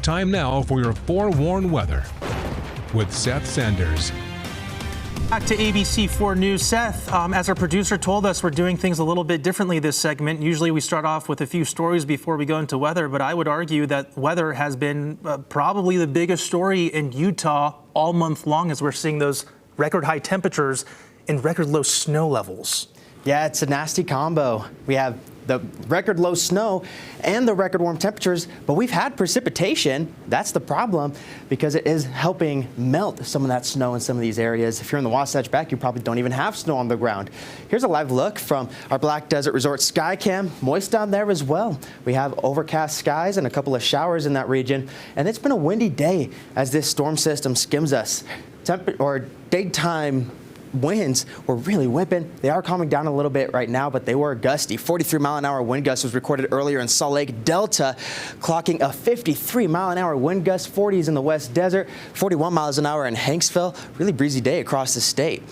Time now for your forewarned weather with Seth Sanders. Back to ABC 4 News. Seth, as our producer told us, we're doing things a little bit differently this segment. Usually we start off with a few stories before we go into weather, but I would argue that weather has been probably the biggest story in Utah all month long as we're seeing those record high temperatures and record low snow levels. Yeah, it's a nasty combo. We have the record low snow and the record warm temperatures, but we've had precipitation. That's the problem because it is helping melt some of that snow in some of these areas. If you're in the Wasatch Back, you probably don't even have snow on the ground. Here's a live look from our Black Desert Resort sky cam. Moist down there as well. We have overcast skies and a couple of showers in that region, and it's been a windy day as this storm system skims us. Daytime winds were really whipping. They are calming down a little bit right now, but they were gusty. 43-mile-an-hour wind gust was recorded earlier in Salt Lake Delta, clocking a 53-mile-an-hour wind gust, 40s in the West Desert, 41 miles an hour in Hanksville. Really breezy day across the state.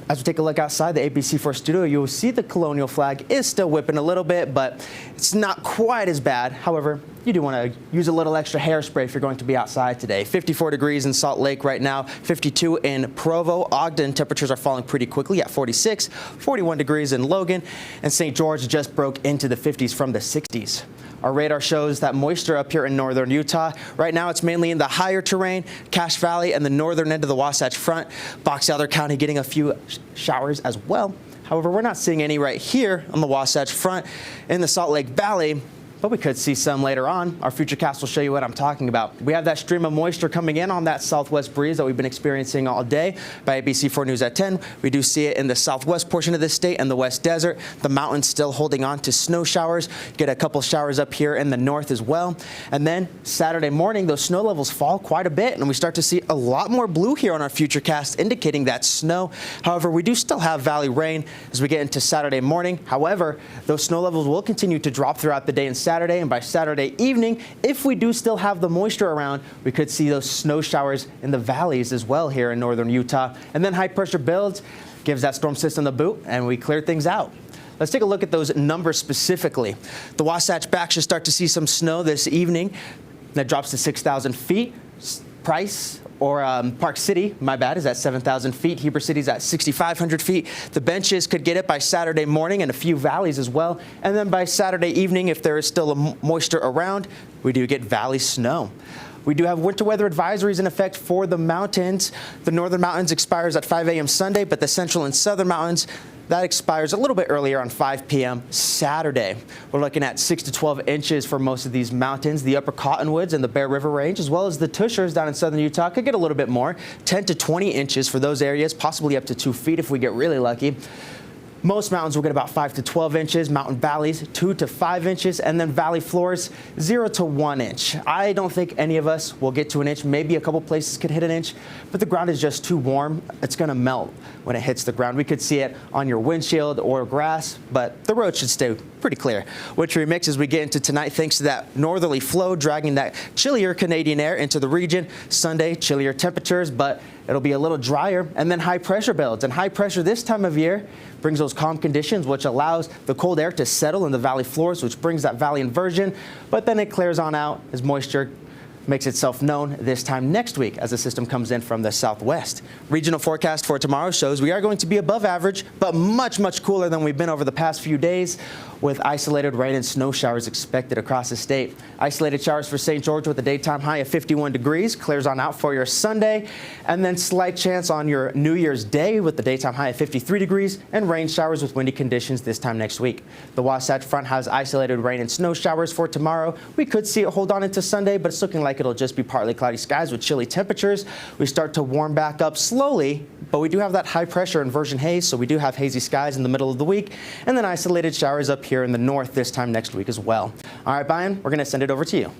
As we take a look outside the ABC4 studio, you'll see the Colonial flag is still whipping a little bit, but it's not quite as bad. However, you do want to use a little extra hairspray if you're going to be outside today. 54 degrees in Salt Lake right now, 52 in Provo. Ogden, temperatures are falling pretty quickly at 46, 41 degrees in Logan, and St. George just broke into the 50s from the 60s. Our radar shows that moisture up here in northern Utah. Right now, it's mainly in the higher terrain, Cache Valley, and the northern end of the Wasatch Front. Box Elder County getting a few showers as well. However, we're not seeing any right here on the Wasatch Front in the Salt Lake Valley, but we could see some later on. Our Futurecast will show you what I'm talking about. We have that stream of moisture coming in on that southwest breeze that we've been experiencing all day. By ABC4 News at 10, we do see it in the southwest portion of the state and the West Desert. The mountains still holding on to snow showers. Get a couple showers up here in the north as well. And then Saturday morning, those snow levels fall quite a bit, and we start to see a lot more blue here on our Futurecast, indicating that snow. However, we do still have valley rain as we get into Saturday morning. However, those snow levels will continue to drop throughout the day and Saturday, and by Saturday evening, if we do still have the moisture around, we could see those snow showers in the valleys as well here in northern Utah. And then high pressure builds, gives that storm system the boot, and we clear things out. Let's take a look at those numbers specifically. The Wasatch Back should start to see some snow this evening. That drops to 6,000 feet. Park City, my bad, is at 7,000 feet. Heber City is at 6,500 feet. The benches could get it by Saturday morning and a few valleys as well. And then by Saturday evening, if there is still a moisture around, we do get valley snow. We do have winter weather advisories in effect for the mountains. The northern mountains expires at 5 a.m. Sunday, but the central and southern mountains, that expires a little bit earlier on 5 p.m. Saturday. We're looking at 6 to 12 inches for most of these mountains. The upper Cottonwoods and the Bear River Range, as well as the Tushers down in southern Utah, could get a little bit more. 10 to 20 inches for those areas, possibly up to 2 feet if we get really lucky. Most mountains will get about 5 to 12 inches, mountain valleys 2 to 5 inches, and then valley floors 0 to 1 inch. I don't think any of us will get to an inch. Maybe a couple places could hit an inch, but the ground is just too warm. It's going to melt when it hits the ground. We could see it on your windshield or grass, but the road should stay pretty clear. Wintry mix as we get into tonight thanks to that northerly flow dragging that chillier Canadian air into the region. Sunday, chillier temperatures, but it'll be a little drier, and then high pressure builds. And high pressure this time of year brings those calm conditions, which allows the cold air to settle in the valley floors, which brings that valley inversion. But then it clears on out as moisture makes itself known this time next week as the system comes in from the southwest. Regional forecast for tomorrow shows we are going to be above average, but much, much cooler than we've been over the past few days, with isolated rain and snow showers expected across the state. Isolated showers for St. George with a daytime high of 51 degrees, clears on out for your Sunday, and then slight chance on your New Year's Day with the daytime high of 53 degrees and rain showers with windy conditions this time next week. The Wasatch Front has isolated rain and snow showers for tomorrow. We could see it hold on into Sunday, but it's looking like it'll just be partly cloudy skies with chilly temperatures. We start to warm back up slowly, but we do have that high pressure inversion haze, so we do have hazy skies in the middle of the week, and then isolated showers up here in the north this time next week as well. All right, Brian, we're going to send it over to you.